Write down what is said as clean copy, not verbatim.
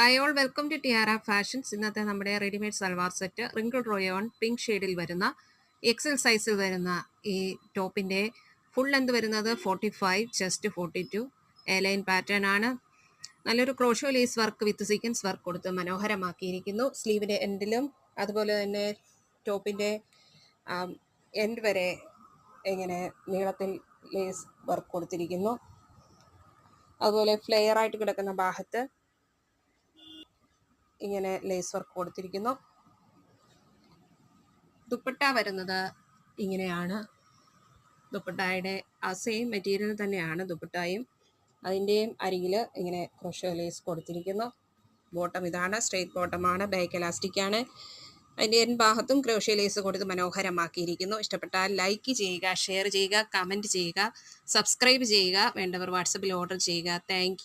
Hi all, welcome to Tiara fashions. ഇന്നത്തെ നമ്മുടെ readymade salwar set wrinkle rayon pink ഷെയ്ഡിൽ വരുന്ന എക്സൽ സൈസിൽ വരുന്ന ഈ ടോപ്പിൻ്റെ ഫുൾ ലെന്ത് വരുന്നത് 45, ചെസ്റ്റ് 42, എ ലൈൻ പാറ്റേൺ ആണ്. നല്ലൊരു crochet lace work with sequence work കൊടുത്ത് മനോഹരമാക്കിയിരിക്കുന്നു. സ്ലീവിൻ്റെ എൻഡിലും അതുപോലെ തന്നെ ടോപ്പിൻ്റെ എൻഡ് വരെ ഇങ്ങനെ നീളത്തിൽ ലേസ് വർക്ക് കൊടുത്തിരിക്കുന്നു. അതുപോലെ ഫ്ലെയർ ആയിട്ട് കിടക്കുന്ന ഭാഗത്ത് ഇങ്ങനെ ലേസ് വർക്ക് കൊടുത്തിരിക്കുന്നു. ദുപ്പട്ട വരുന്നത് ഇങ്ങനെയാണ്. ദുപ്പട്ടയുടെ ആ സെയിം മെറ്റീരിയൽ തന്നെയാണ് ദുപ്പട്ടയും. അതിൻ്റെയും അരികിൽ ഇങ്ങനെ ക്രോഷോ ലേസ് കൊടുത്തിരിക്കുന്നു. ബോട്ടം ഇതാണ്, സ്ട്രെയിറ്റ് ബോട്ടമാണ്, ബാക്ക് എലാസ്റ്റിക് ആണ്. അതിൻ്റെ എൻ ഭാഗത്തും ക്രോഷോ ലേസ് കൊടുത്ത് മനോഹരമാക്കിയിരിക്കുന്നു. ഇഷ്ടപ്പെട്ടാൽ ലൈക്ക് ചെയ്യുക, ഷെയർ ചെയ്യുക, കമൻറ്റ് ചെയ്യുക, സബ്സ്ക്രൈബ് ചെയ്യുക. വേണ്ടവർ വാട്സപ്പിൽ ഓർഡർ ചെയ്യുക. താങ്ക്